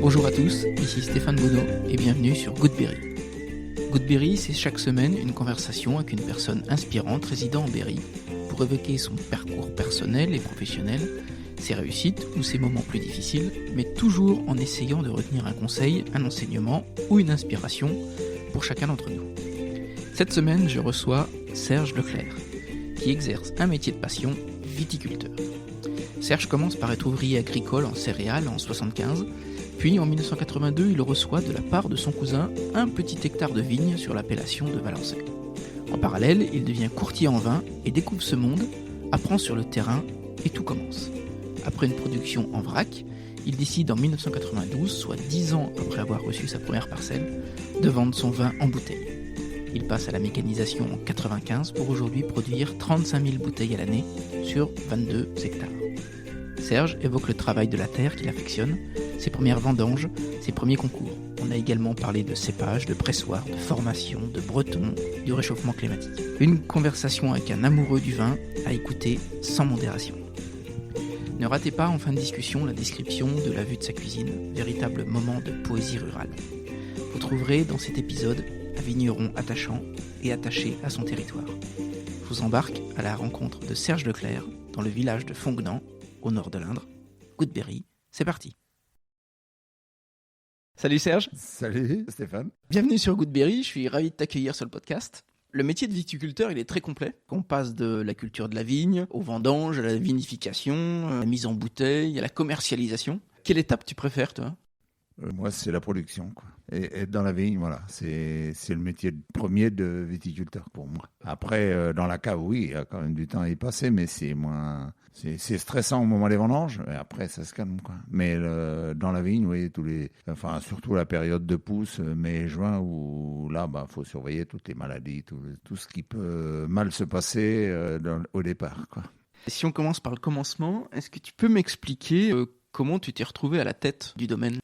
Bonjour à tous, ici Stéphane Bonneau et bienvenue sur Goodberry. Goodberry, c'est chaque semaine une conversation avec une personne inspirante résidant en Berry pour évoquer son parcours personnel et professionnel, ses réussites ou ses moments plus difficiles, mais toujours en essayant de retenir un conseil, un enseignement ou une inspiration pour chacun d'entre nous. Cette semaine, je reçois Serge Leclerc, qui exerce un métier de passion, viticulteur. Serge commence par être ouvrier agricole en céréales en 1975, puis en 1982, il reçoit de la part de son cousin un petit hectare de vignes sur l'appellation de Valençay. En parallèle, il devient courtier en vin et découvre ce monde, apprend sur le terrain et tout commence. Après une production en vrac, il décide en 1992, soit 10 ans après avoir reçu sa première parcelle, de vendre son vin en bouteille. Il passe à la mécanisation en 1995 pour aujourd'hui produire 35 000 bouteilles à l'année sur 22 hectares. Serge évoque le travail de la terre qu'il affectionne, ses premières vendanges, ses premiers concours. On a également parlé de cépage, de pressoir, de formation, de breton, du réchauffement climatique. Une conversation avec un amoureux du vin à écouter sans modération. Ne ratez pas en fin de discussion la description de la vue de sa cuisine, véritable moment de poésie rurale. Vous trouverez dans cet épisode un vigneron attachant et attaché à son territoire. Je vous embarque à la rencontre de Serge Leclerc dans le village de Fonguenant, au nord de l'Indre. Goodberry, c'est parti. Salut Serge. Salut Stéphane. Bienvenue sur Goodberry, je suis ravi de t'accueillir sur le podcast. Le métier de viticulteur, il est très complet. On passe de la culture de la vigne, aux vendanges, à la vinification, à la mise en bouteille, à la commercialisation. Quelle étape tu préfères, toi ? Moi, c'est la production, quoi. Et être dans la vigne, voilà, c'est le métier premier de viticulteur pour moi. Après, dans la cave, oui, il y a quand même du temps à y passer, mais c'est moins... C'est stressant au moment des vendanges, et après, ça se calme, quoi. Mais dans la vigne, oui, surtout la période de pousse, mai et juin, où là, faut surveiller toutes les maladies, tout ce qui peut mal se passer au départ, quoi. Si on commence par le commencement, est-ce que tu peux m'expliquer comment tu t'es retrouvé à la tête du domaine ?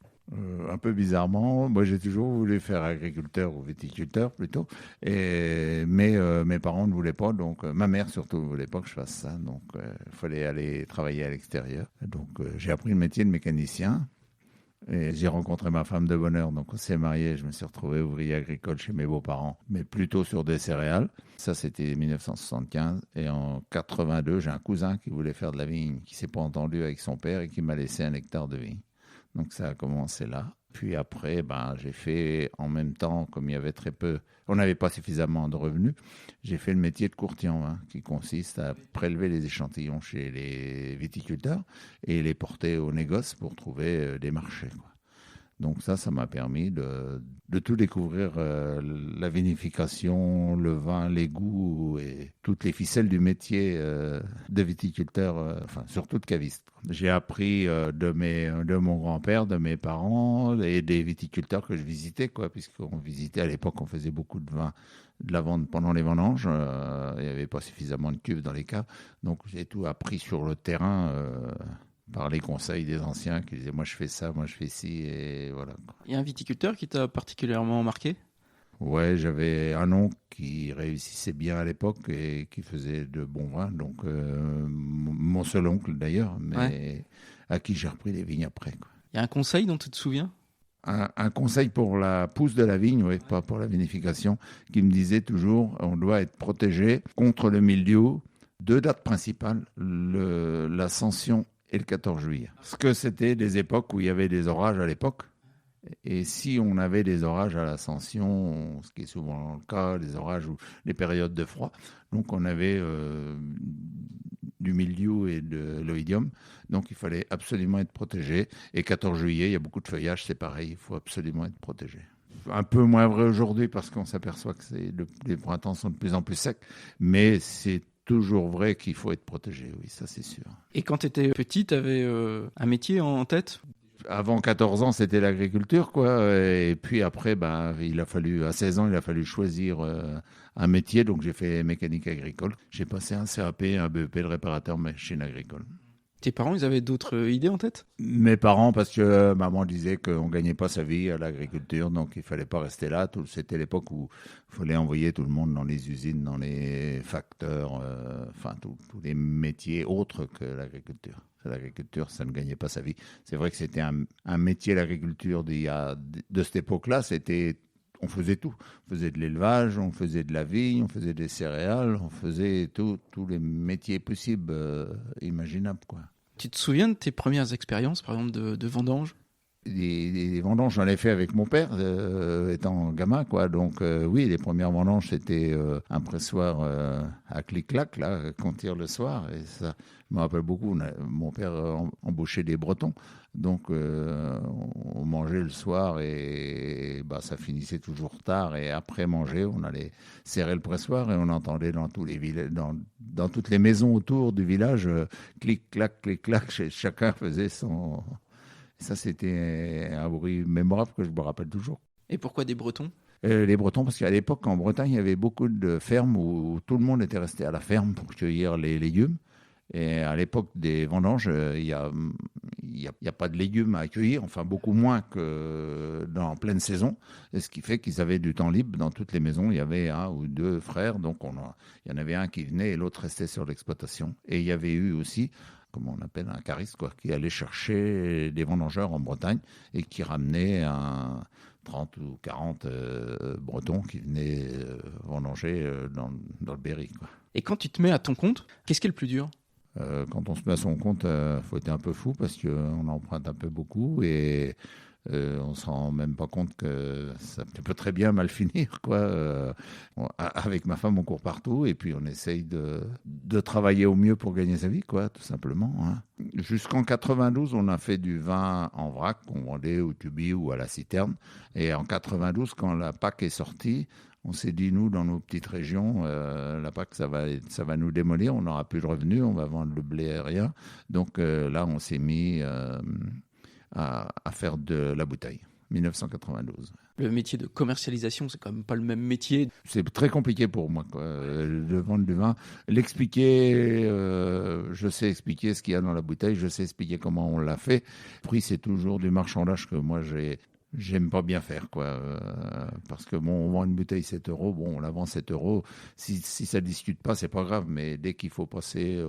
Un peu bizarrement, moi j'ai toujours voulu faire agriculteur ou viticulteur plutôt, mais mes parents ne voulaient pas, donc ma mère surtout ne voulait pas que je fasse ça, donc il fallait aller travailler à l'extérieur. Donc j'ai appris le métier de mécanicien et j'ai rencontré ma femme de bonne heure, donc on s'est mariés, je me suis retrouvé ouvrier agricole chez mes beaux-parents, mais plutôt sur des céréales. Ça c'était 1975 et en 82 j'ai un cousin qui voulait faire de la vigne, qui s'est pas entendu avec son père et qui m'a laissé un hectare de vigne. Donc ça a commencé là. Puis après, j'ai fait en même temps, comme il y avait très peu, on n'avait pas suffisamment de revenus, j'ai fait le métier de courtier en vin, qui consiste à prélever les échantillons chez les viticulteurs et les porter au négoce pour trouver des marchés, quoi. Donc ça m'a permis de tout découvrir, la vinification, le vin, les goûts et toutes les ficelles du métier de viticulteur, surtout de caviste. J'ai appris de mon grand-père, de mes parents et des viticulteurs que je visitais, quoi, puisqu'on visitait à l'époque, on faisait beaucoup de vin, de la vente pendant les vendanges. Il n'y avait pas suffisamment de cuves dans les caves, donc j'ai tout appris sur le terrain. Par les conseils des anciens qui disaient « moi je fais ça, moi je fais ci » et voilà. Il y a un viticulteur qui t'a particulièrement marqué ? Ouais, j'avais un oncle qui réussissait bien à l'époque et qui faisait de bons vins, donc mon seul oncle d'ailleurs, mais à qui j'ai repris les vignes après, quoi. Il y a un conseil dont tu te souviens ? Un conseil pour la pousse de la vigne, oui, pas pour la vinification, qui me disait toujours on doit être protégé contre le mildiou. Deux dates principales, l'Ascension et le 14 juillet. Parce que c'était des époques où il y avait des orages à l'époque. Et si on avait des orages à l'Ascension, ce qui est souvent le cas, des orages ou les périodes de froid, donc on avait du mildiou et de l'oïdium. Donc il fallait absolument être protégé. Et 14 juillet, il y a beaucoup de feuillage, c'est pareil, il faut absolument être protégé. Un peu moins vrai aujourd'hui parce qu'on s'aperçoit que les printemps sont de plus en plus secs, mais c'est toujours vrai qu'il faut être protégé, oui, ça c'est sûr. Et quand tu étais petit, tu avais un métier en tête ? Avant 14 ans, c'était l'agriculture, quoi. Et puis après, à 16 ans, il a fallu choisir un métier. Donc j'ai fait mécanique agricole. J'ai passé un CAP, un BEP de réparateur machine agricole. Tes parents, ils avaient d'autres idées en tête? Mes parents, parce que maman disait qu'on ne gagnait pas sa vie à l'agriculture, donc il ne fallait pas rester là. C'était l'époque où il fallait envoyer tout le monde dans les usines, dans les facteurs, tous les métiers autres que l'agriculture. L'agriculture, ça ne gagnait pas sa vie. C'est vrai que c'était un métier, l'agriculture de cette époque-là, on faisait tout. On faisait de l'élevage, on faisait de la vigne, on faisait des céréales, on faisait tous les métiers possibles, imaginables, quoi. Tu te souviens de tes premières expériences, par exemple, de vendange? Des vendanges, j'en ai fait avec mon père, étant gamin, quoi. Donc, oui, les premières vendanges, c'était un pressoir à clic-clac, là, qu'on tire le soir. Et ça me rappelle beaucoup. Mon père embauchait des Bretons. Donc, on mangeait le soir et ça finissait toujours tard. Et après manger, on allait serrer le pressoir et on entendait dans tous les villages, dans toutes les maisons autour du village, clic-clac, clic-clac. Chacun faisait son... Ça, c'était un bruit mémorable que je me rappelle toujours. Et pourquoi des Bretons? Les Bretons, parce qu'à l'époque, en Bretagne, il y avait beaucoup de fermes où tout le monde était resté à la ferme pour cueillir les légumes. Et à l'époque des vendanges, il y a pas de légumes à cueillir, enfin beaucoup moins que en pleine saison. Et ce qui fait qu'ils avaient du temps libre. Dans toutes les maisons, il y avait un ou deux frères. Donc, il y en avait un qui venait et l'autre restait sur l'exploitation. Et il y avait eu aussi... comme on appelle un cariste, quoi, qui allait chercher des vendangeurs en Bretagne et qui ramenait 30 ou 40 Bretons qui venaient vendanger dans le Berry, quoi. Et quand tu te mets à ton compte, qu'est-ce qui est le plus dur? Quand on se met à son compte, faut être un peu fou parce qu'on emprunte un peu beaucoup et on ne se rend même pas compte que ça peut très bien mal finir, quoi. Avec ma femme, on court partout et puis on essaye de travailler au mieux pour gagner sa vie, quoi, tout simplement, hein. Jusqu'en 92, on a fait du vin en vrac qu'on vendait au tubi ou à la citerne. Et en 92, quand la PAC est sortie, on s'est dit, nous, dans nos petites régions, la PAC, ça va nous démolir, on n'aura plus de revenus, on va vendre le blé aérien. Donc là, on s'est mis à faire de la bouteille, 1992. Le métier de commercialisation, c'est quand même pas le même métier. C'est très compliqué pour moi, quoi, de vendre du vin. L'expliquer, je sais expliquer ce qu'il y a dans la bouteille, je sais expliquer comment on l'a fait. Le prix, c'est toujours du marchandage que moi, j'aime pas bien faire, quoi. Parce que on vend une bouteille 7 €, on la vend 7 €. Si ça discute pas, c'est pas grave, mais dès qu'il faut passer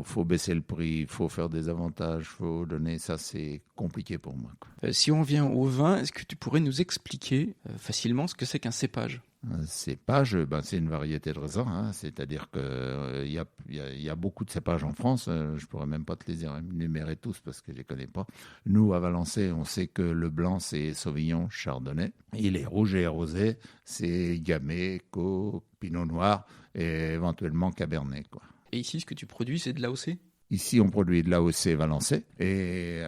faut baisser le prix, il faut faire des avantages, faut donner, ça c'est compliqué pour moi, quoi. Si on vient au vin, est-ce que tu pourrais nous expliquer facilement ce que c'est qu'un cépage? Cépage, c'est une variété de raisin, hein, c'est-à-dire qu'il y a beaucoup de cépages en France. Je ne pourrais même pas te les énumérer tous parce que je ne les connais pas. Nous, à Valençay, on sait que le blanc, c'est Sauvignon, Chardonnay. Et les rouges et rosés, c'est Gamay, Caux, Pinot Noir et éventuellement Cabernet, quoi. Et ici, ce que tu produis, c'est de l'AOC? Ici, on produit de l'AOC Valençay et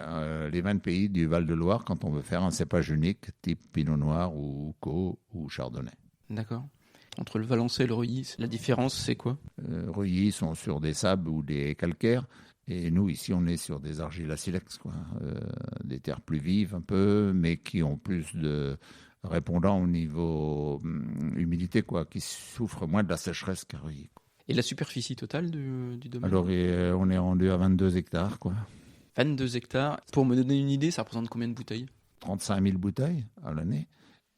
les 20 pays du Val-de-Loire quand on veut faire un cépage unique, type Pinot Noir ou Caux ou Chardonnay. D'accord. Entre le Valençay et le Reuilly, la différence, c'est quoi? Reuilly sont sur des sables ou des calcaires. Et nous, ici, on est sur des argiles à silex, quoi. Des terres plus vives un peu, mais qui ont plus de répondants au niveau humidité, quoi, qui souffrent moins de la sécheresse qu'à Reuilly, quoi. Et la superficie totale du domaine? Alors, on est rendu à 22 hectares, quoi. 22 hectares. Pour me donner une idée, ça représente combien de bouteilles? 35 000 bouteilles à l'année.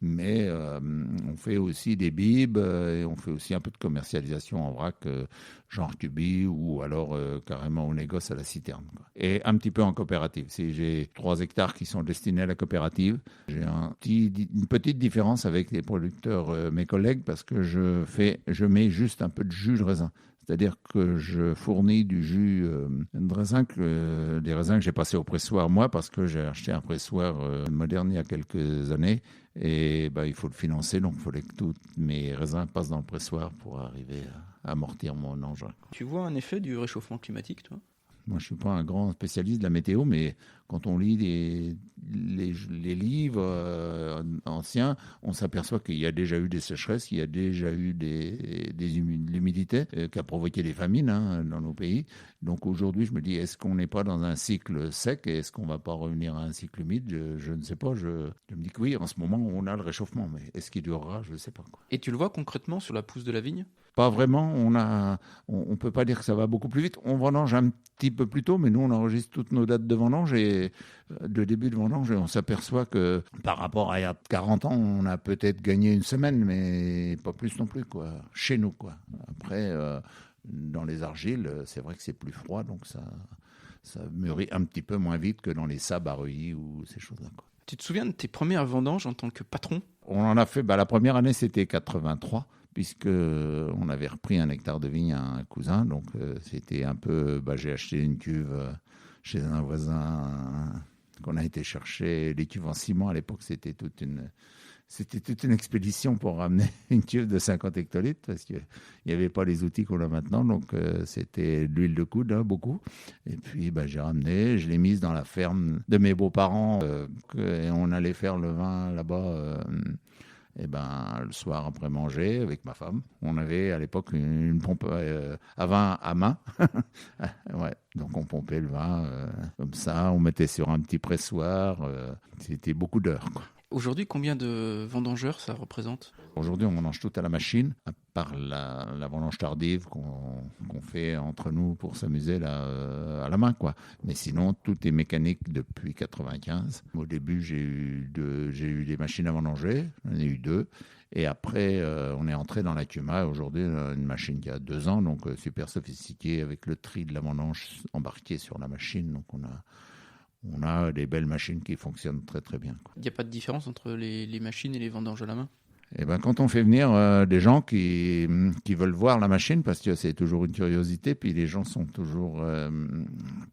Mais on fait aussi des bibes et on fait aussi un peu de commercialisation en vrac, genre tubi ou alors carrément on négocie à la citerne, quoi. Et un petit peu en coopérative. J'ai 3 hectares qui sont destinés à la coopérative. J'ai une petite différence avec les producteurs, mes collègues, parce que je mets juste un peu de jus de raisin. C'est-à-dire que je fournis du jus de raisin, des raisins que j'ai passés au pressoir, moi, parce que j'ai acheté un pressoir moderne il y a quelques années. Et il faut le financer, donc il fallait que tous mes raisins passent dans le pressoir pour arriver à amortir mon engin. Tu vois un effet du réchauffement climatique, toi? Moi, je ne suis pas un grand spécialiste de la météo, mais quand on lit les livres anciens, on s'aperçoit qu'il y a déjà eu des sécheresses, qu'il y a déjà eu de l'humidité qui a provoqué des famines dans nos pays. Donc aujourd'hui, je me dis, est-ce qu'on n'est pas dans un cycle sec et est-ce qu'on ne va pas revenir à un cycle humide ? Je ne sais pas. Je me dis que oui, en ce moment, on a le réchauffement, mais est-ce qu'il durera ? Je ne sais pas. Et tu le vois concrètement sur la pousse de la vigne ? Pas vraiment. On peut pas dire que ça va beaucoup plus vite. On vendange un petit peu plus tôt, mais nous, on enregistre toutes nos dates de vendange et de début de vendange. Et on s'aperçoit que par rapport à il y a 40 ans, on a peut-être gagné une semaine, mais pas plus non plus, quoi. Chez nous, quoi. Après, dans les argiles, c'est vrai que c'est plus froid, donc ça mûrit un petit peu moins vite que dans les sables à Reuilly ou ces choses-là, quoi. Tu te souviens de tes premières vendanges en tant que patron ? On en a fait, la première année, c'était 83. Puisque on avait repris un hectare de vigne à un cousin, donc c'était un peu, j'ai acheté une cuve chez un voisin qu'on a été chercher, les cuves en ciment à l'époque, c'était toute une expédition pour ramener une cuve de 50 hectolitres parce qu'il n'y avait pas les outils qu'on a maintenant, donc c'était de l'huile de coude, beaucoup. Et puis j'ai ramené, je l'ai mise dans la ferme de mes beaux-parents et on allait faire le vin là-bas. Et le soir après manger avec ma femme, on avait à l'époque une pompe à vin à main. Ouais, donc on pompait le vin comme ça, on mettait sur un petit pressoir. C'était beaucoup d'heures, quoi. Aujourd'hui, combien de vendangeurs ça représente ? Aujourd'hui, on vendange tout à la machine, à part la vendange tardive qu'on fait entre nous pour s'amuser à la main, quoi. Mais sinon, tout est mécanique depuis 95. Au début, j'ai eu des machines à vendanger, j'en ai eu 2. Et après, on est entré dans la Cuma. Aujourd'hui, une machine qui a 2 ans, donc super sophistiquée, avec le tri de la vendange embarqué sur la machine. Donc on a des belles machines qui fonctionnent très très bien, quoi. Il n'y a pas de différence entre les machines et les vendanges à la main ? Et quand on fait venir des gens qui veulent voir la machine, parce que c'est toujours une curiosité, puis les gens sont toujours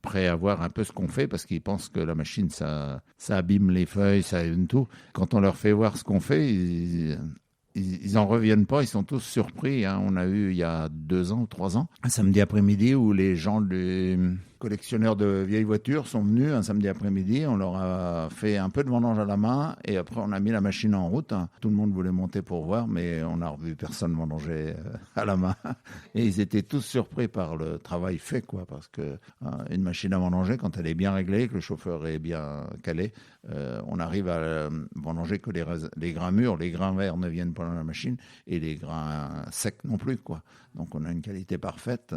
prêts à voir un peu ce qu'on fait, parce qu'ils pensent que la machine, ça abîme les feuilles, ça abîme tout. Quand on leur fait voir ce qu'on fait, ils en reviennent pas, ils sont tous surpris. On a eu, il y a 2 ans ou 3 ans, un samedi après-midi où les gens des collectionneurs de vieilles voitures sont venus un samedi après-midi. On leur a fait un peu de vendange à la main et après on a mis la machine en route. Tout le monde voulait monter pour voir, mais on n'a revu personne vendanger à la main. Et ils étaient tous surpris par le travail fait, quoi, parce que une machine à vendanger, quand elle est bien réglée, que le chauffeur est bien calé, on arrive à vendanger que les grains mûrs. Les grains verts ne viennent pas dans la machine et les grains secs non plus, quoi. Donc on a une qualité parfaite.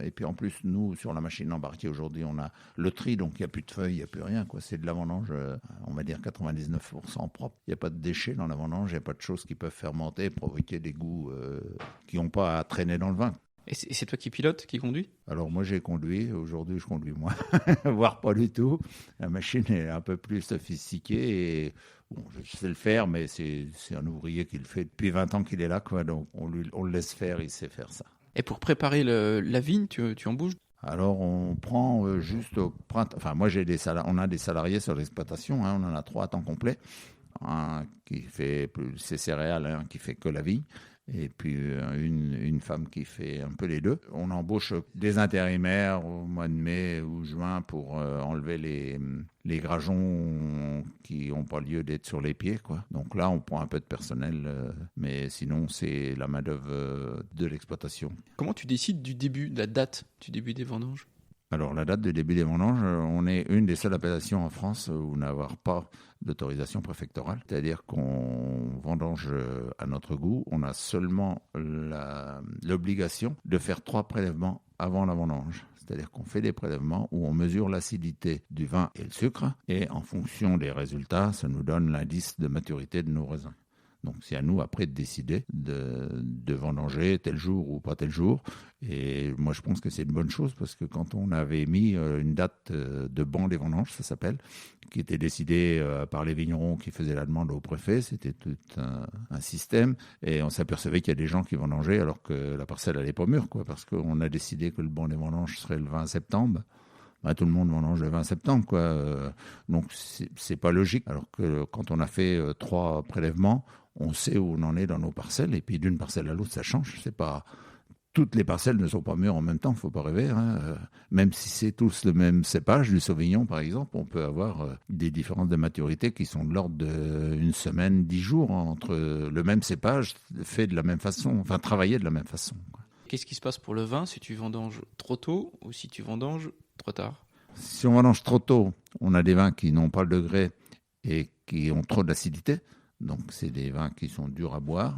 Et puis en plus, nous, sur la machine embarquée aujourd'hui, on a le tri, donc il n'y a plus de feuilles, il n'y a plus rien, quoi. C'est de la vendange, on va dire 99% propre. Il n'y a pas de déchets dans la vendange, il n'y a pas de choses qui peuvent fermenter, provoquer des goûts qui n'ont pas à traîner dans le vin. Et c'est toi qui pilote, qui conduit ? Alors moi j'ai conduit, aujourd'hui je conduis moins, voire pas du tout. La machine est un peu plus sophistiquée et bon, je sais le faire, mais c'est un ouvrier qui le fait depuis 20 ans qu'il est là, quoi. Donc on le laisse faire, il sait faire ça. Et pour préparer la vigne, tu en bouges ? Alors on prend juste au printemps, enfin moi on a des salariés sur l'exploitation, on en a 3 à temps complet, un qui fait ses céréales, un qui fait que la vigne. Et puis une femme qui fait un peu les deux. On embauche des intérimaires au mois de mai ou juin pour enlever les grageons qui n'ont pas lieu d'être sur les pieds, quoi. Donc là, on prend un peu de personnel, mais sinon, c'est la main-d'œuvre de l'exploitation. Comment tu décides de la date du début des vendanges ? Alors, la date de début des vendanges, on est une des seules appellations en France où n'avoir pas d'autorisation préfectorale. C'est-à-dire qu'on vendange à notre goût. On a seulement l'obligation de faire 3 prélèvements avant la vendange. C'est-à-dire qu'on fait des prélèvements où on mesure l'acidité du vin et le sucre. Et en fonction des résultats, ça nous donne l'indice de maturité de nos raisins. Donc c'est à nous après de décider de vendanger tel jour ou pas tel jour. Et moi je pense que c'est une bonne chose parce que quand on avait mis une date de banc des vendanges, ça s'appelle, qui était décidée par les vignerons qui faisaient la demande au préfet, c'était tout un système. Et on s'apercevait qu'il y a des gens qui vendangeaient alors que la parcelle n'allait pas mûre, quoi, parce qu'on a décidé que le banc des vendanges serait le 20 septembre. Tout le monde vendange le 20 septembre, quoi. Donc c'est pas logique. Alors que quand on a fait 3 prélèvements, on sait où on en est dans nos parcelles, et puis d'une parcelle à l'autre, ça change. C'est pas toutes les parcelles ne sont pas mûres en même temps, il ne faut pas rêver. Même si c'est tous le même cépage, du Sauvignon par exemple, on peut avoir des différences de maturité qui sont de l'ordre d'une semaine, 10 jours, entre le même cépage fait de la même façon, enfin travaillé de la même façon. Qu'est-ce qui se passe pour le vin si tu vendanges trop tôt ou si tu vendanges trop tard? Si on vendange trop tôt, on a des vins qui n'ont pas le degré et qui ont trop d'acidité. Donc c'est des vins qui sont durs à boire,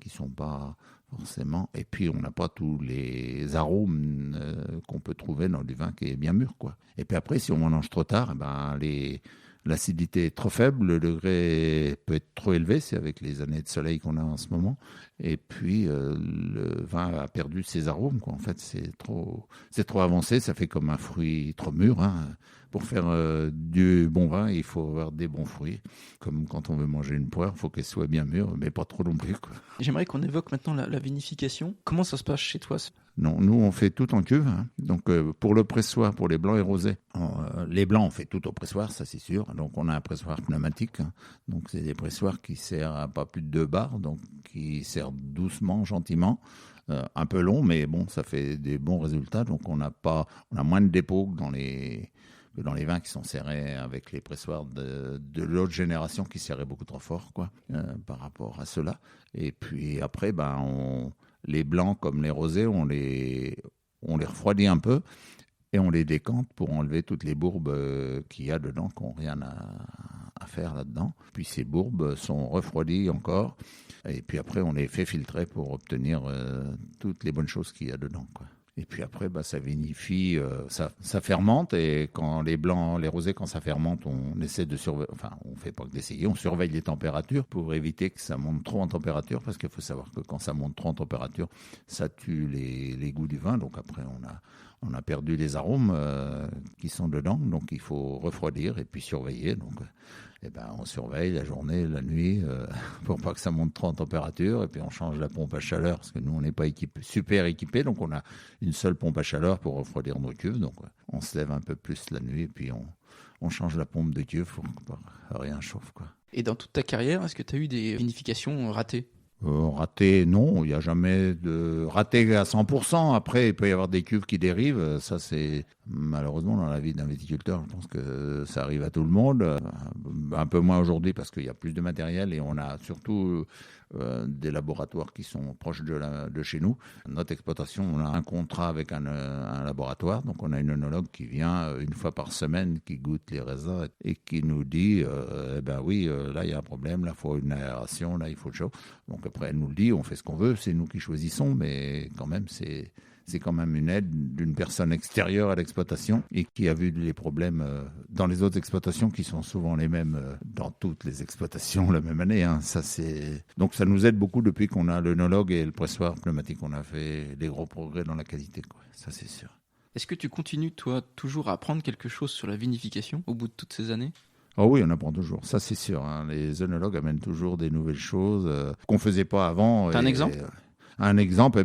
qui ne sont pas forcément. Et puis on n'a pas tous les arômes qu'on peut trouver dans du vin qui est bien mûr, quoi. Et puis après, si on vendange trop tard, l'acidité est trop faible, le degré peut être trop élevé, c'est avec les années de soleil qu'on a en ce moment. Et puis le vin a perdu ses arômes, quoi. En fait, c'est trop avancé, ça fait comme un fruit trop mûr. Pour faire du bon vin, il faut avoir des bons fruits. Comme quand on veut manger une poire, il faut qu'elle soit bien mûre, mais pas trop non plus, quoi. J'aimerais qu'on évoque maintenant la vinification. Comment ça se passe chez toi? Non, nous, on fait tout en cuve. Donc, pour le pressoir, pour les blancs et rosés, les blancs, on fait tout au pressoir, ça c'est sûr. Donc, on a un pressoir pneumatique. Donc, c'est des pressoirs qui servent à pas plus de 2 bars, donc qui servent doucement, gentiment. Un peu long, mais bon, ça fait des bons résultats. Donc, on a moins de dépôts que dans les vins qui sont serrés avec les pressoirs de l'autre génération qui serraient beaucoup trop fort, quoi, par rapport à ceux-là. Et puis après, les blancs comme les rosés, on les refroidit un peu et on les décante pour enlever toutes les bourbes qu'il y a dedans, qui n'ont rien à faire là-dedans. Puis ces bourbes sont refroidies encore et puis après on les fait filtrer pour obtenir toutes les bonnes choses qu'il y a dedans, quoi. Et puis après, ça vinifie, ça fermente. Et quand les blancs, les rosés, quand ça fermente, on essaie de surveiller. Enfin, on fait pas que d'essayer, on surveille les températures pour éviter que ça monte trop en température. Parce qu'il faut savoir que quand ça monte trop en température, ça tue les goûts du vin. Donc après, on a perdu les arômes qui sont dedans. Donc il faut refroidir et puis surveiller. Donc on surveille la journée, la nuit, pour pas que ça monte trop en température. Et puis on change la pompe à chaleur, parce que nous, on n'est pas super équipés. Donc on a une seule pompe à chaleur pour refroidir nos cuves. Donc on se lève un peu plus la nuit, et puis on change la pompe de cuve pour que rien chauffe, quoi. Et dans toute ta carrière, est-ce que tu as eu des vinifications ratées? Raté, non, il n'y a jamais de raté à 100%. Après, il peut y avoir des cuves qui dérivent. Ça, c'est malheureusement dans la vie d'un viticulteur. Je pense que ça arrive à tout le monde. Un peu moins aujourd'hui parce qu'il y a plus de matériel et on a surtout des laboratoires qui sont proches de chez nous. Notre exploitation, on a un contrat avec un laboratoire. Donc, on a une œnologue qui vient une fois par semaine, qui goûte les raisins et qui nous dit oui, là, il y a un problème, là, il faut une aération, là, il faut le chaud. Donc, après, elle nous le dit, on fait ce qu'on veut, c'est nous qui choisissons, mais quand même, c'est quand même une aide d'une personne extérieure à l'exploitation et qui a vu les problèmes dans les autres exploitations qui sont souvent les mêmes dans toutes les exploitations la même année. Donc ça nous aide beaucoup depuis qu'on a l'œnologue et le pressoir pneumatique. On a fait des gros progrès dans la qualité, quoi. Ça, c'est sûr. Est-ce que tu continues, toi, toujours à apprendre quelque chose sur la vinification au bout de toutes ces années? Oh oui, on apprend toujours, ça c'est sûr. Les œnologues amènent toujours des nouvelles choses qu'on ne faisait pas avant. T'as un exemple? Un exemple,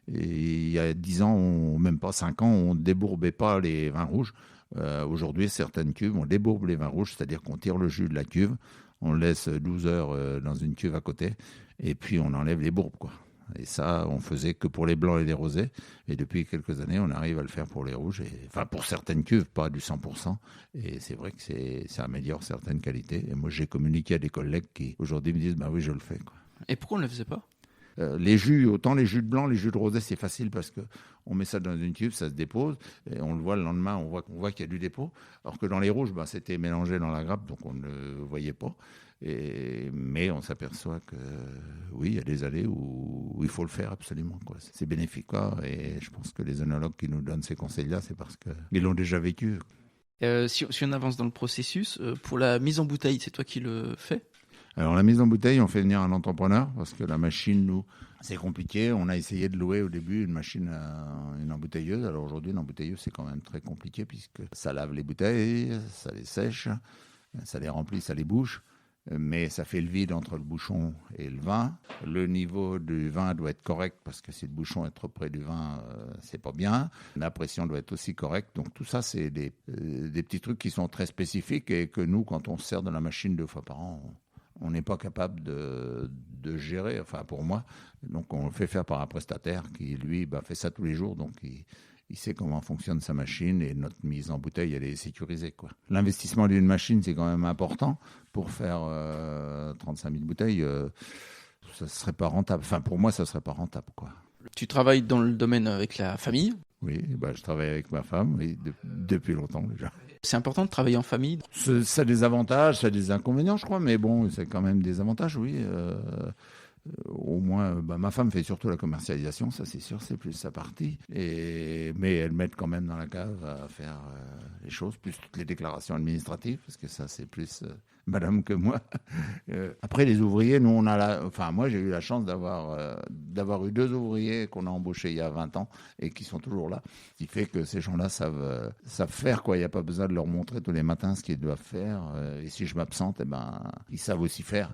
il y a 10 ans, même pas 5 ans, on ne débourbait pas les vins rouges. Aujourd'hui, certaines cuves, on débourbe les vins rouges, c'est-à-dire qu'on tire le jus de la cuve, on le laisse 12 heures dans une cuve à côté, et puis on enlève les bourbes, quoi. Et ça, on faisait que pour les blancs et les rosés. Et depuis quelques années, on arrive à le faire pour les rouges. Enfin, pour certaines cuves, pas du 100%. Et c'est vrai que ça améliore certaines qualités. Et moi, j'ai communiqué à des collègues qui, aujourd'hui, me disent, oui, je le fais, quoi. Et pourquoi on ne le faisait pas? Les jus, autant les jus de blanc, les jus de rosé, c'est facile parce qu'on met ça dans une cuve, ça se dépose, et on le voit le lendemain, on voit qu'il y a du dépôt. Alors que dans les rouges, c'était mélangé dans la grappe, donc on ne le voyait pas. Mais on s'aperçoit que oui, il y a des années où il faut le faire absolument, quoi. C'est bénéfique, quoi. Et je pense que les œnologues qui nous donnent ces conseils-là, c'est parce qu'ils l'ont déjà vécu. Si on avance dans le processus, pour la mise en bouteille, c'est toi qui le fais? Alors la mise en bouteille, on fait venir un entrepreneur parce que la machine, nous, c'est compliqué. On a essayé de louer au début une embouteilleuse. Alors aujourd'hui, une embouteilleuse, c'est quand même très compliqué puisque ça lave les bouteilles, ça les sèche, ça les remplit, ça les bouche. Mais ça fait le vide entre le bouchon et le vin. Le niveau du vin doit être correct parce que si le bouchon est trop près du vin, c'est pas bien. La pression doit être aussi correcte. Donc tout ça, c'est des petits trucs qui sont très spécifiques et que nous, quand on se sert de la machine 2 fois par an, on n'est pas capable de gérer, enfin pour moi. Donc on le fait faire par un prestataire qui, lui, fait ça tous les jours. Donc il sait comment fonctionne sa machine et notre mise en bouteille, elle est sécurisée, quoi. L'investissement d'une machine, c'est quand même important. Pour faire 35 000 bouteilles, ça ne serait pas rentable. Enfin, pour moi, ça ne serait pas rentable, quoi. Tu travailles dans le domaine avec la famille. Oui, je travaille avec ma femme depuis longtemps déjà. C'est important de travailler en famille. Ça a des avantages, ça a des inconvénients, je crois, mais bon, c'est quand même des avantages, oui. Au moins, ma femme fait surtout la commercialisation, ça c'est sûr, c'est plus sa partie. Mais elle m'aide quand même dans la cave à faire les choses, plus toutes les déclarations administratives, parce que ça c'est plus madame que moi. Après les ouvriers, nous moi j'ai eu la chance d'avoir eu 2 ouvriers qu'on a embauchés il y a 20 ans et qui sont toujours là. Ce qui fait que ces gens-là savent faire, quoi. Il n'y a pas besoin de leur montrer tous les matins ce qu'ils doivent faire. Et si je m'absente, ils savent aussi faire.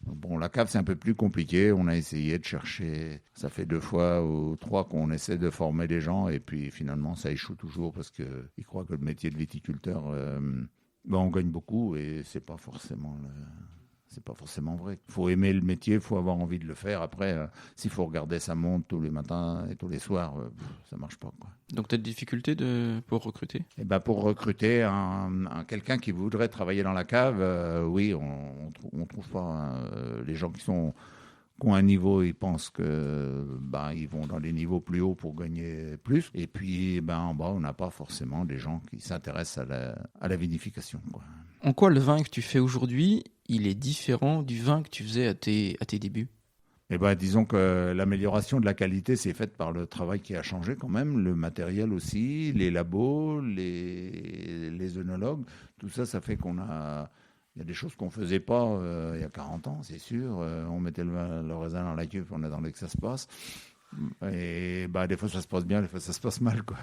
Bon, la cave, c'est un peu plus compliqué. On a essayé de chercher. Ça fait 2 fois ou 3 qu'on essaie de former les gens. Et puis, finalement, ça échoue toujours parce qu'ils croient que le métier de viticulteur, on gagne beaucoup et c'est pas forcément vrai. Il faut aimer le métier, il faut avoir envie de le faire. Après, s'il faut regarder sa montre tous les matins et tous les soirs, ça marche pas, quoi. Donc, tu as des difficultés pour recruter ? Pour recruter quelqu'un qui voudrait travailler dans la cave, oui, on trouve pas. Les gens qui ont un niveau, ils pensent que ils vont dans les niveaux plus hauts pour gagner plus. Et puis, en bas, on n'a pas forcément des gens qui s'intéressent à la vinification, quoi. En quoi le vin que tu fais aujourd'hui, il est différent du vin que tu faisais à tes débuts ? Disons que l'amélioration de la qualité, c'est faite par le travail qui a changé quand même, le matériel aussi, les labos, les œnologues, tout ça, ça fait il y a des choses qu'on ne faisait pas il y a 40 ans, c'est sûr. On mettait le raisin dans la cuve, on attendait que ça se passe. Et des fois ça se passe bien, des fois ça se passe mal, quoi.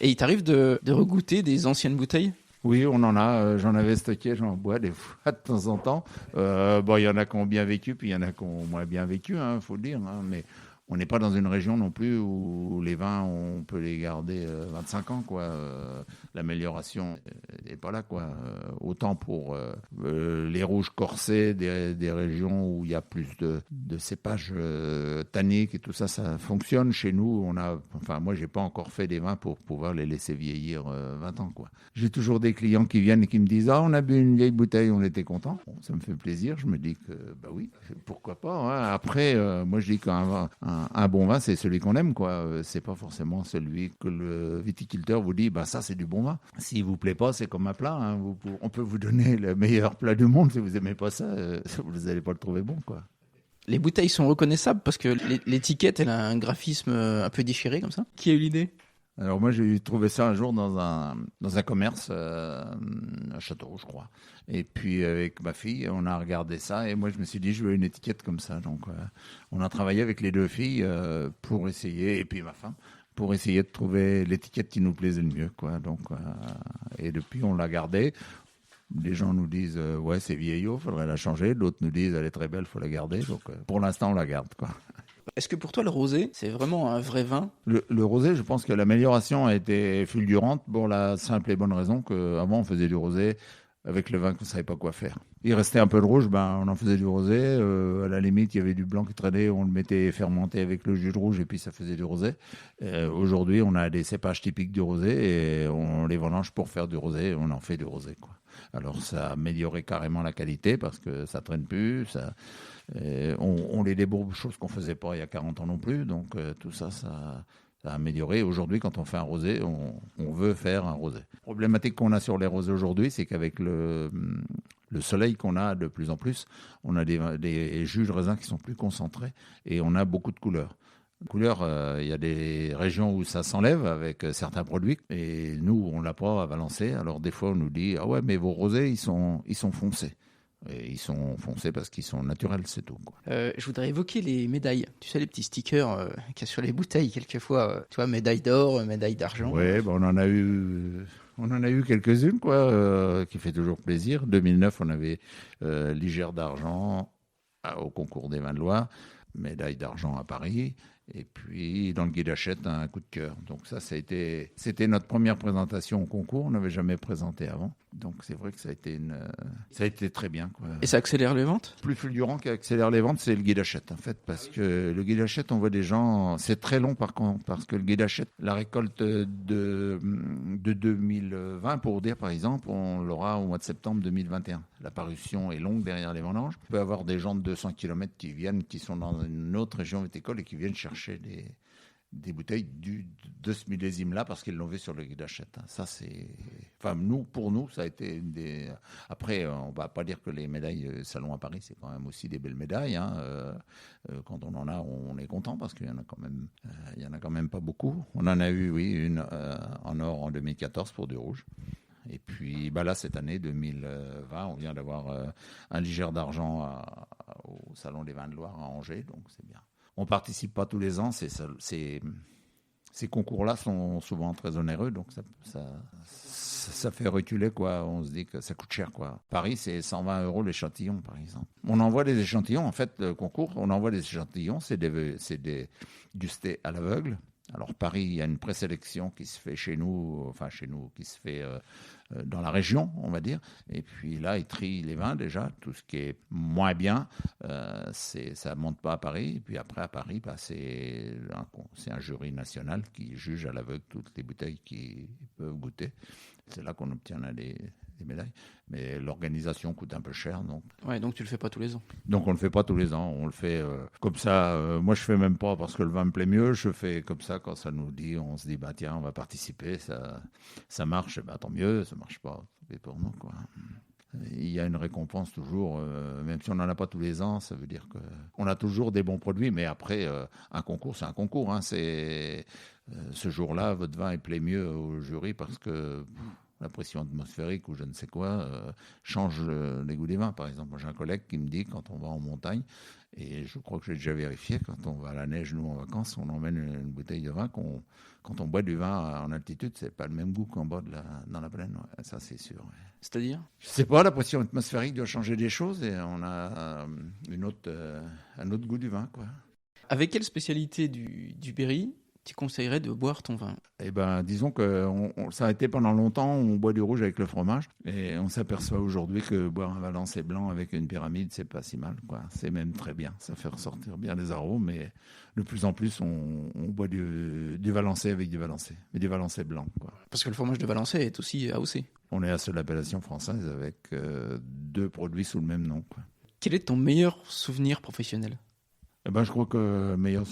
Et il t'arrive de regoûter des anciennes bouteilles ? Oui, on en a. J'en avais stocké, j'en bois des fois de temps en temps. Il y en a qui ont bien vécu, puis il y en a qui ont moins bien vécu, faut le dire. Mais on n'est pas dans une région non plus où les vins, on peut les garder 25 ans, quoi. L'amélioration n'est pas là, quoi. Autant pour les rouges corsés des régions où il y a plus de cépages tanniques et tout ça, ça fonctionne. Chez nous, moi, j'ai pas encore fait des vins pour pouvoir les laisser vieillir 20 ans, quoi. J'ai toujours des clients qui viennent et qui me disent « Ah, on a bu une vieille bouteille, on était contents. » Bon, ça me fait plaisir. Je me dis que, oui, pourquoi pas, hein. Après, moi, je dis qu'un bon vin, c'est celui qu'on aime, quoi. C'est pas forcément celui que le viticulteur vous dit, ça, c'est du bon vin. S'il vous plaît pas, c'est comme un plat, hein. On peut vous donner le meilleur plat du monde. Si vous aimez pas ça, vous n'allez pas le trouver bon, quoi. Les bouteilles sont reconnaissables parce que l'étiquette, elle a un graphisme un peu déchiré comme ça. Qui a eu l'idée ? Alors moi, j'ai trouvé ça un jour dans un commerce à Châteauroux, je crois. Et puis avec ma fille, on a regardé ça et moi je me suis dit je veux une étiquette comme ça. Donc on a travaillé avec les 2 filles pour essayer, et puis ma femme, pour essayer de trouver l'étiquette qui nous plaisait le mieux, quoi. Donc et depuis on l'a gardée. Les gens nous disent ouais, c'est vieillot, faudrait la changer. D'autres nous disent elle est très belle, faut la garder. Donc pour l'instant on la garde, quoi. Est-ce que pour toi, le rosé, c'est vraiment un vrai vin ? Le rosé, je pense que l'amélioration a été fulgurante pour la simple et bonne raison qu'avant, on faisait du rosé avec le vin qu'on ne savait pas quoi faire. Il restait un peu de rouge, on en faisait du rosé. À la limite, il y avait du blanc qui traînait, on le mettait fermenté avec le jus de rouge et puis ça faisait du rosé. Aujourd'hui, on a des cépages typiques du rosé et on les vendange pour faire du rosé. On en fait du rosé, quoi. Alors, ça a amélioré carrément la qualité parce que ça traîne plus, on les débourbe, chose qu'on faisait pas il y a 40 ans non plus. Donc tout ça, ça a amélioré. Aujourd'hui, quand on fait un rosé, on veut faire un rosé. La problématique qu'on a sur les rosés aujourd'hui, c'est qu'avec le soleil qu'on a de plus en plus, on a des jus de raisin qui sont plus concentrés et on a beaucoup de couleurs. Il y a des régions où ça s'enlève avec certains produits et nous, on l'a pas à Valençay. Alors des fois, on nous dit « Ah ouais, mais vos rosés, ils sont foncés ». Et ils sont foncés parce qu'ils sont naturels, c'est tout, quoi. Je voudrais évoquer les médailles. Tu sais, les petits stickers qu'il y a sur les bouteilles, quelquefois. Tu vois, médaille d'or, médaille d'argent. Oui, on en a eu quelques-unes, quoi, qui fait toujours plaisir. 2009, on avait Ligère d'argent au concours des vins de Loire, médaille d'argent à Paris. Et puis, dans le guide Hachette, un coup de cœur. Donc ça, c'était notre première présentation au concours. On n'avait jamais présenté avant. Donc c'est vrai que ça a été très bien, quoi. Et ça accélère les ventes ? Plus fulgurant qui accélère les ventes, c'est le guide Hachette, en fait, parce que le guide Hachette, on voit des gens, c'est très long par contre, parce que le guide Hachette, la récolte de 2020, pour dire par exemple, on l'aura au mois de septembre 2021. La parution est longue derrière les vendanges. On peut avoir des gens de 200 km qui viennent, qui sont dans une autre région viticole et qui viennent chercher des bouteilles de ce millésime-là parce qu'ils l'ont vu sur le guide Hachette. Ça, c'est... Enfin, pour nous, ça a été une des... Après, on ne va pas dire que les médailles Salon à Paris, c'est quand même aussi des belles médailles. Hein. Quand on en a, on est content parce qu'il y en a quand même pas beaucoup. On en a eu, oui, une en or en 2014 pour du rouge. Et puis là, cette année 2020, on vient d'avoir un Liger d'argent au Salon des Vins de Loire à Angers, donc c'est bien. On ne participe pas tous les ans, ces concours-là sont souvent très onéreux, donc ça fait reculer, quoi. On se dit que ça coûte cher, quoi. Paris, c'est 120 € l'échantillon, par exemple. On envoie des échantillons, en fait, le concours, on envoie des échantillons, c'est dégustés à l'aveugle. Alors Paris, il y a une présélection qui se fait qui se fait dans la région, on va dire. Et puis là, ils trient les vins déjà, tout ce qui est moins bien, ça monte pas à Paris. Et puis après à Paris, c'est un jury national qui juge à l'aveugle toutes les bouteilles qu'ils peuvent goûter. C'est là qu'on obtient des médailles. Mais l'organisation coûte un peu cher. Donc tu le fais pas tous les ans. Donc on le fait pas tous les ans. On le fait comme ça. Moi, je fais même pas parce que le vin me plaît mieux. Je fais comme ça quand ça nous dit. On se dit, tiens, on va participer. Ça marche, tant mieux. Ça marche pas, c'est pour nous, quoi. Il y a une récompense toujours, même si on n'en a pas tous les ans, ça veut dire qu'on a toujours des bons produits, mais après, un concours, c'est un concours. Hein, ce jour-là, votre vin, il plaît mieux au jury parce que la pression atmosphérique ou je ne sais quoi change les goûts des vins. Par exemple, moi, j'ai un collègue qui me dit, quand on va en montagne, et je crois que j'ai déjà vérifié, quand on va à la neige, nous, en vacances, on emmène une bouteille de vin. Quand on boit du vin en altitude, c'est pas le même goût qu'on boit dans la plaine. Ouais. Ça, c'est sûr. Ouais. C'est-à-dire ? Je sais pas, la pression atmosphérique doit changer des choses et on a un autre goût du vin, quoi. Avec quelle spécialité du Berry tu conseillerais de boire ton vin ? Disons que ça a été pendant longtemps, on boit du rouge avec le fromage et on s'aperçoit aujourd'hui que boire un Valençay blanc avec une pyramide, c'est pas si mal, quoi. C'est même très bien, ça fait ressortir bien les arômes, mais de plus en plus, on boit du Valençay avec du Valençay, mais du Valençay blanc, quoi. Parce que le fromage de Valençay est aussi AOC. On est à la seule appellation française avec 2 produits sous le même nom, quoi. Quel est ton meilleur souvenir professionnel ? Je crois que le meilleur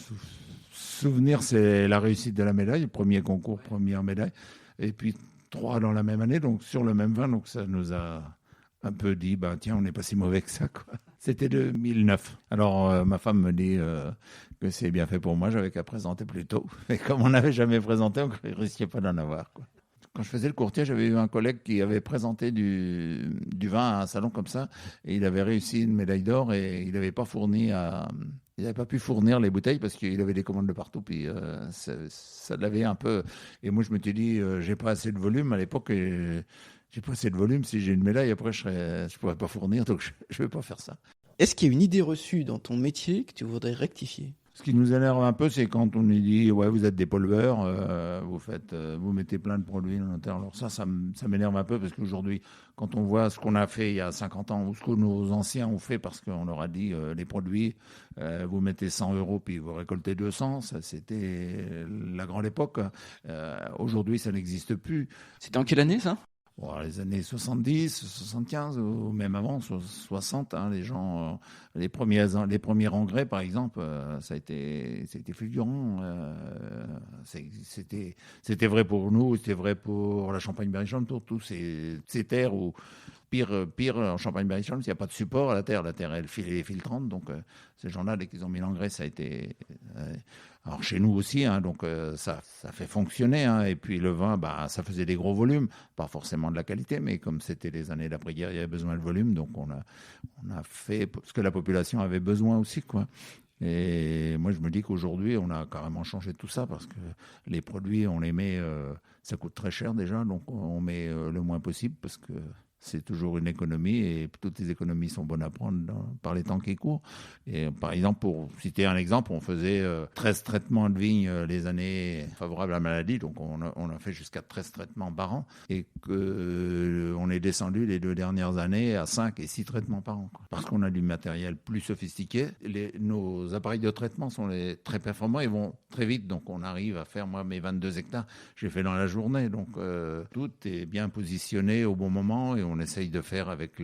souvenir, c'est la réussite de la médaille, premier concours, première médaille, et puis 3 dans la même année, donc sur le même vin, donc ça nous a un peu dit, tiens, on n'est pas si mauvais que ça, quoi. C'était 2009. Alors ma femme me dit que c'est bien fait pour moi, j'avais qu'à présenter plus tôt, et comme on n'avait jamais présenté, on ne risquait pas d'en avoir, quoi. Quand je faisais le courtier, j'avais eu un collègue qui avait présenté du vin à un salon comme ça, et il avait réussi une médaille d'or, et il n'avait pas pu fournir les bouteilles parce qu'il avait des commandes de partout, puis ça l'avait un peu... Et moi, je me suis dit, j'ai pas assez de volume à l'époque, et j'ai pas assez de volume. Si j'ai une médaille, après, je pourrais pas fournir, donc je vais pas faire ça. Est-ce qu'il y a une idée reçue dans ton métier que tu voudrais rectifier ? Ce qui nous énerve un peu, c'est quand on nous dit « ouais, vous êtes des pollueurs, vous mettez plein de produits dans l'intérieur ». Alors ça m'énerve un peu parce qu'aujourd'hui, quand on voit ce qu'on a fait il y a 50 ans ou ce que nos anciens ont fait parce qu'on leur a dit les produits, vous mettez 100 € puis vous récoltez 200, ça c'était la grande époque. Aujourd'hui, ça n'existe plus. C'était en quelle année ça ? Les années 70, 75 ou même avant, 60, hein, les gens, les premiers engrais par exemple, ça a été fulgurant. C'était vrai pour nous, c'était vrai pour la Champagne-Berry-Jeanne, pour tous ces terres où pire en Champagne-Berry-Jeanne, il n'y a pas de support à la terre elle est filtrante, donc ces gens-là, dès qu'ils ont mis l'engrais, ça a été... Alors chez nous aussi, hein, donc ça fait fonctionner. Hein, et puis le vin, ça faisait des gros volumes, pas forcément de la qualité, mais comme c'était les années d'après-guerre, il y avait besoin de volume, donc on a fait ce que la population avait besoin aussi, quoi. Et moi, je me dis qu'aujourd'hui, on a carrément changé tout ça parce que les produits, on les met, ça coûte très cher déjà, donc on met le moins possible parce que C'est toujours une économie et toutes les économies sont bonnes à prendre par les temps qui courent. Et par exemple, pour citer un exemple, on faisait 13 traitements de vignes les années favorables à la maladie, donc on a fait jusqu'à 13 traitements par an et on est descendu les 2 dernières années à 5 et 6 traitements par an. Parce qu'on a du matériel plus sophistiqué. Nos appareils de traitement sont très performants et vont très vite, donc on arrive à faire, moi, mes 22 hectares, j'ai fait dans la journée, donc tout est bien positionné au bon moment et on essaye de faire avec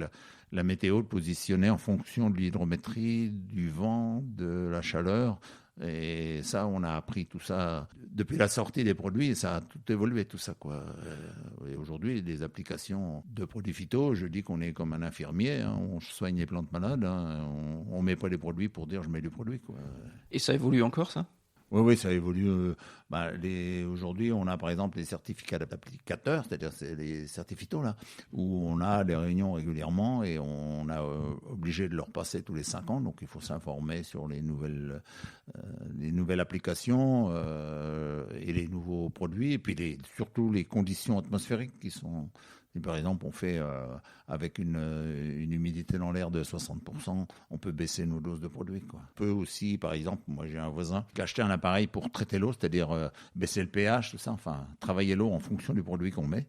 la météo, de positionner en fonction de l'hydrométrie, du vent, de la chaleur. Et ça, on a appris tout ça depuis la sortie des produits et ça a tout évolué, tout ça, quoi. Et aujourd'hui, des applications de produits phyto, je dis qu'on est comme un infirmier, hein, on soigne les plantes malades, hein, on ne met pas des produits pour dire je mets du produit, quoi. Et ça évolue encore, ça ? Oui, ça évolue. Aujourd'hui, on a par exemple les certificats d'applicateur, c'est-à-dire c'est les certificats là, où on a des réunions régulièrement et on a obligé de leur passer tous les 5 ans. Donc il faut s'informer sur les nouvelles applications et les nouveaux produits, et puis surtout les conditions atmosphériques qui sont. Et par exemple, on fait avec une humidité dans l'air de 60%, on peut baisser nos doses de produits, quoi. On peut aussi, par exemple, moi j'ai un voisin qui a acheté un appareil pour traiter l'eau, c'est-à-dire baisser le pH, tout ça, enfin travailler l'eau en fonction du produit qu'on met.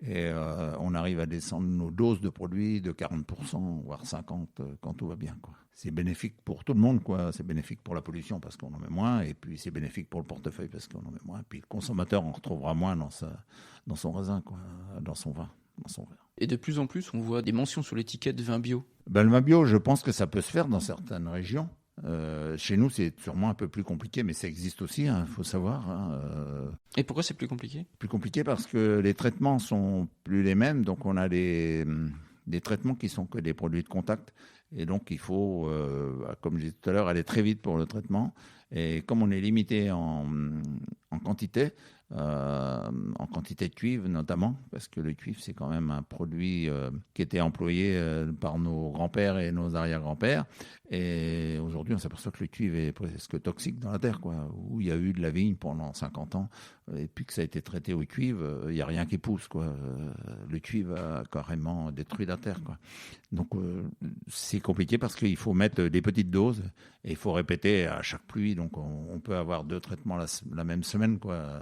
Et on arrive à descendre nos doses de produits de 40%, voire 50% quand tout va bien, quoi. C'est bénéfique pour tout le monde, quoi. C'est bénéfique pour la pollution parce qu'on en met moins, et puis c'est bénéfique pour le portefeuille parce qu'on en met moins. Et puis le consommateur en retrouvera moins dans son raisin, quoi, dans son vin. Dans son verre. Et de plus en plus, on voit des mentions sur l'étiquette vin bio. Le vin bio, je pense que ça peut se faire dans certaines régions. Chez nous, c'est sûrement un peu plus compliqué, mais ça existe aussi, il faut savoir. Et pourquoi c'est plus compliqué ? Plus compliqué parce que les traitements sont plus les mêmes, donc on a des traitements qui sont que des produits de contact. Et donc, il faut, comme je disais tout à l'heure, aller très vite pour le traitement. Et comme on est limité en quantité, en quantité de cuivre notamment, parce que le cuivre, c'est quand même un produit qui était employé par nos grands-pères et nos arrière-grands-pères. Et aujourd'hui, on s'aperçoit que le cuivre est presque toxique dans la terre, quoi. Où il y a eu de la vigne pendant 50 ans, et puis que ça a été traité au cuivre, il n'y a rien qui pousse, quoi. Le cuivre a carrément détruit la terre, quoi. Donc, c'est compliqué parce qu'il faut mettre des petites doses et il faut répéter à chaque pluie. Donc, on peut avoir 2 traitements la même semaine, quoi.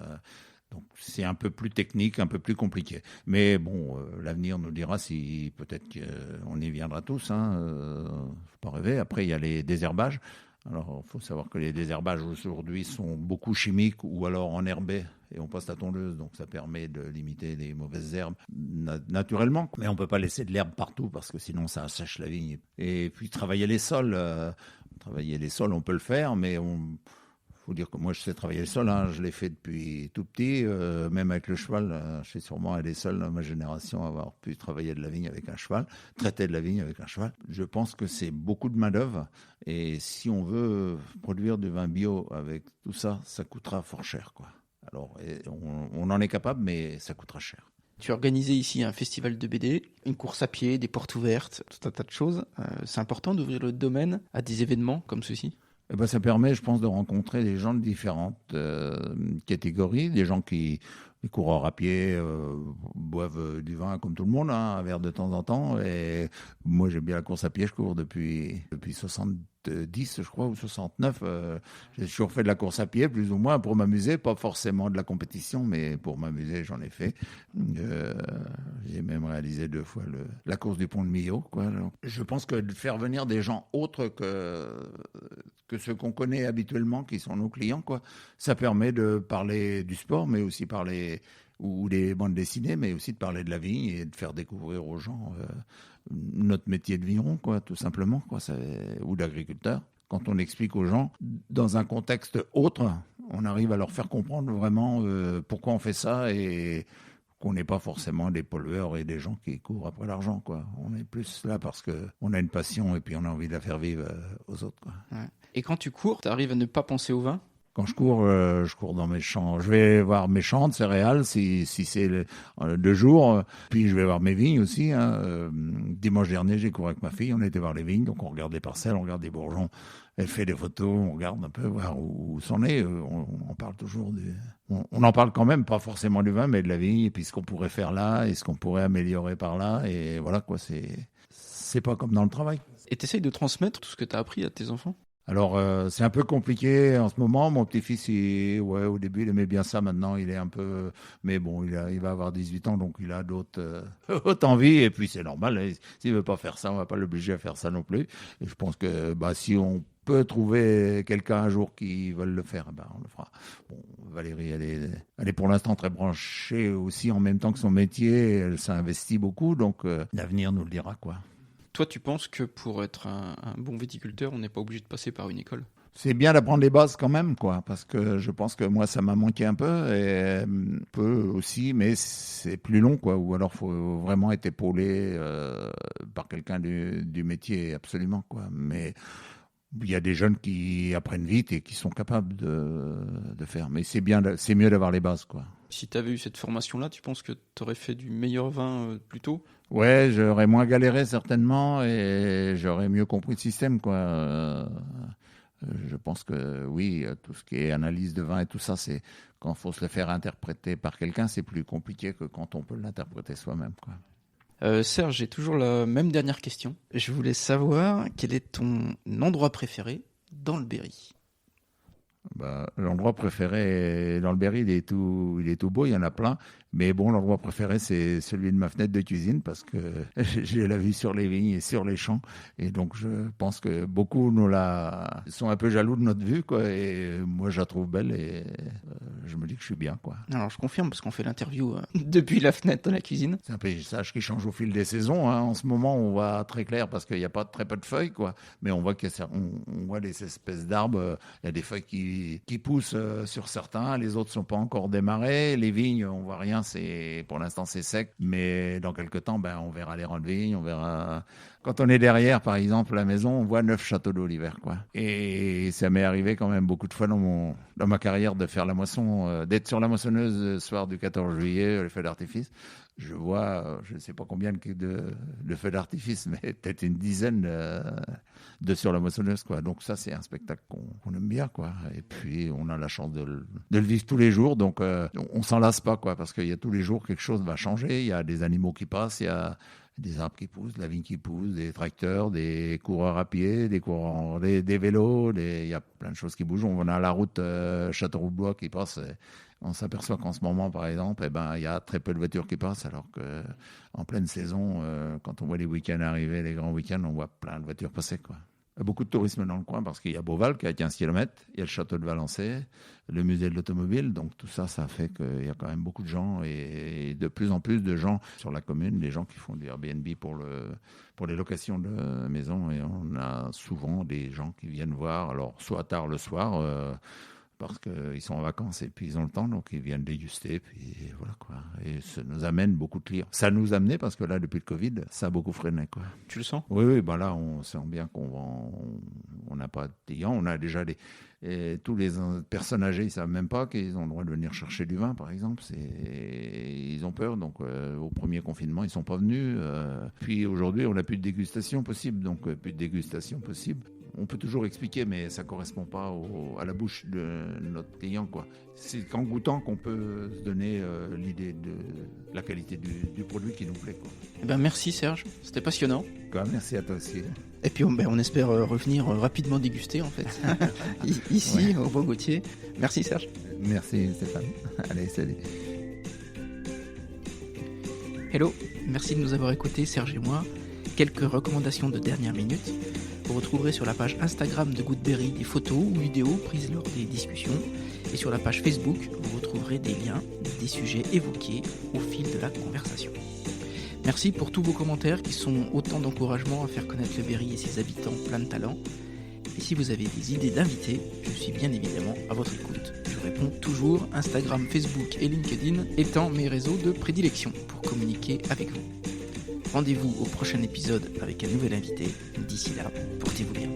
Donc, c'est un peu plus technique, un peu plus compliqué. Mais bon, l'avenir nous dira si peut-être qu'on y viendra tous. Faut pas rêver. Après, il y a les désherbages. Alors, il faut savoir que les désherbages aujourd'hui sont beaucoup chimiques ou alors enherbés et on passe la tondeuse. Donc, ça permet de limiter les mauvaises herbes naturellement. Mais on ne peut pas laisser de l'herbe partout parce que sinon, ça assèche la vigne. Et puis, travailler les sols. On peut le faire, mais faut dire que moi, je sais travailler le sol, je l'ai fait depuis tout petit, même avec le cheval. Je suis sûrement un des seuls dans ma génération à avoir pu travailler de la vigne avec un cheval, traiter de la vigne avec un cheval. Je pense que c'est beaucoup de main-d'œuvre. Et si on veut produire du vin bio avec tout ça, ça coûtera fort cher, quoi. Alors, on en est capable, mais ça coûtera cher. Tu as organisé ici un festival de BD, une course à pied, des portes ouvertes, tout un tas de choses. C'est important d'ouvrir le domaine à des événements comme ceux-ci ? Ça permet, je pense, de rencontrer des gens de différentes catégories, des gens qui, les coureurs à pied, boivent du vin comme tout le monde, un verre de temps en temps. Et moi, j'aime bien la course à pied, je cours depuis 70, je crois, ou 69. J'ai toujours fait de la course à pied, plus ou moins, pour m'amuser, pas forcément de la compétition, mais pour m'amuser, j'en ai fait. J'ai même réalisé 2 fois la course du Pont de Millau, quoi. Alors, je pense que de faire venir des gens autres que ceux qu'on connaît habituellement, qui sont nos clients, quoi, ça permet de parler du sport, mais aussi parler ou des bandes dessinées, mais aussi de parler de la vigne et de faire découvrir aux gens notre métier de vigneron, quoi, tout simplement, quoi, ou d'agriculteur. Quand on explique aux gens, dans un contexte autre, on arrive à leur faire comprendre vraiment pourquoi on fait ça et qu'on n'est pas forcément des pollueurs et des gens qui courent après l'argent, quoi. On est plus là parce qu'on a une passion et puis on a envie de la faire vivre aux autres, quoi. Ouais. Et quand tu cours, tu arrives à ne pas penser au vin ? Quand je cours dans mes champs. Je vais voir mes champs de céréales si c'est de jour. Puis je vais voir mes vignes aussi. Dimanche dernier, j'ai couru avec ma fille. On était voir les vignes, donc on regarde les parcelles, on regarde les bourgeons. Elle fait des photos, on regarde un peu voir où c'en est. On parle toujours on en parle quand même, pas forcément du vin, mais de la vigne, et puis ce qu'on pourrait faire là, et ce qu'on pourrait améliorer par là. Et voilà quoi, c'est pas comme dans le travail. Et t'essayes de transmettre tout ce que t'as appris à tes enfants ? Alors, c'est un peu compliqué en ce moment. Mon petit-fils, au début, il aimait bien ça. Maintenant, il est un peu... Mais bon, il va avoir 18 ans, donc il a d'autres envies. Et puis, c'est normal. Hein. S'il ne veut pas faire ça, on ne va pas l'obliger à faire ça non plus. Et je pense que si on peut trouver quelqu'un un jour qui veut le faire, on le fera. Bon, Valérie, elle est pour l'instant très branchée aussi en même temps que son métier. Elle s'investit beaucoup, donc l'avenir nous le dira, quoi. Toi, tu penses que pour être un bon viticulteur, on n'est pas obligé de passer par une école ? C'est bien d'apprendre les bases quand même, quoi, parce que je pense que moi, ça m'a manqué un peu, et un peu aussi, mais c'est plus long, quoi, ou alors il faut vraiment être épaulé par quelqu'un du métier, absolument, quoi. Mais il y a des jeunes qui apprennent vite et qui sont capables de faire. Mais c'est mieux d'avoir les bases, quoi. Si tu avais eu cette formation-là, tu penses que tu aurais fait du meilleur vin plus tôt ? Ouais, j'aurais moins galéré certainement et j'aurais mieux compris le système, quoi. Je pense que oui, tout ce qui est analyse de vin et tout ça, c'est quand il faut se le faire interpréter par quelqu'un, c'est plus compliqué que quand on peut l'interpréter soi-même, quoi. Serge, j'ai toujours la même dernière question. Je voulais savoir quel est ton endroit préféré dans le Berry ? L'endroit préféré dans le Berry, il est tout beau, il y en a plein. Mais bon, l'endroit préféré, c'est celui de ma fenêtre de cuisine parce que j'ai la vue sur les vignes et sur les champs. Et donc, je pense que beaucoup sont un peu jaloux de notre vue, quoi. Et moi, je la trouve belle et je me dis que je suis bien, quoi. Alors, je confirme parce qu'on fait l'interview depuis la fenêtre de la cuisine. C'est un paysage qui change au fil des saisons. Hein. En ce moment, on voit très clair parce qu'il n'y a pas très peu de feuilles, quoi. Mais on voit on voit des espèces d'arbres. Il y a des feuilles qui poussent sur certains, les autres ne sont pas encore démarrés. Les vignes, on voit rien. Pour l'instant, c'est sec, mais dans quelques temps, on verra les rangs de vignes, on verra. Quand on est derrière, par exemple, la maison, on voit 9 châteaux d'eau l'hiver, quoi. Et ça m'est arrivé quand même beaucoup de fois dans ma carrière de faire la moisson, d'être sur la moissonneuse le soir du 14 juillet, le feu d'artifice. Je vois, je ne sais pas combien de feux d'artifice, mais peut-être une dizaine de sur la moissonneuse, quoi. Donc ça, c'est un spectacle qu'on aime bien, quoi. Et puis, on a la chance de le vivre tous les jours, donc on s'en lasse pas, quoi, parce qu'il y a tous les jours quelque chose va changer. Il y a des animaux qui passent, il y a des arbres qui poussent, de la vigne qui pousse, des tracteurs, des coureurs à pied, des vélos, il y a plein de choses qui bougent. On a la route Châteauroux-Blois qui passe. On s'aperçoit qu'en ce moment, par exemple, il y a très peu de voitures qui passent, alors qu'en pleine saison, quand on voit les week-ends arriver, les grands week-ends, on voit plein de voitures passer, quoi. Il y a beaucoup de tourisme dans le coin parce qu'il y a Beauval qui a 15 km, il y a le château de Valençay, le musée de l'automobile, donc tout ça, ça fait qu'il y a quand même beaucoup de gens et de plus en plus de gens sur la commune, des gens qui font des Airbnb pour les locations de maisons, et on a souvent des gens qui viennent voir, alors soit tard le soir, parce qu'ils sont en vacances et puis ils ont le temps, donc ils viennent déguster, puis voilà, quoi. Et ça nous amène beaucoup de clients. Ça nous a amené parce que là, depuis le Covid, ça a beaucoup freiné, quoi. Tu le sens ? Oui, là, on sent bien on n'a pas de clients. On a déjà tous les personnes âgées, ils ne savent même pas qu'ils ont le droit de venir chercher du vin, par exemple. Ils ont peur, donc au premier confinement, ils ne sont pas venus. Puis aujourd'hui, on n'a plus de dégustation possible, donc plus de dégustation possible. On peut toujours expliquer, mais ça ne correspond pas à la bouche de notre client, quoi. C'est qu'en goûtant qu'on peut se donner l'idée de la qualité du produit qui nous plaît, quoi. Eh ben, merci Serge, c'était passionnant. Merci à toi aussi. Et puis on espère revenir rapidement déguster, en fait, ici, au Bois Gauthier. Merci Serge. Merci Stéphane. Allez, salut. Hello, merci de nous avoir écoutés, Serge et moi. Quelques recommandations de dernière minute. Vous retrouverez sur la page Instagram de Goodberry des photos ou vidéos prises lors des discussions. Et sur la page Facebook, vous retrouverez des liens des sujets évoqués au fil de la conversation. Merci pour tous vos commentaires qui sont autant d'encouragement à faire connaître le Berry et ses habitants pleins de talent. Et si vous avez des idées d'invités, je suis bien évidemment à votre écoute. Je réponds toujours, Instagram, Facebook et LinkedIn étant mes réseaux de prédilection pour communiquer avec vous. Rendez-vous au prochain épisode avec un nouvel invité. D'ici là, portez-vous bien.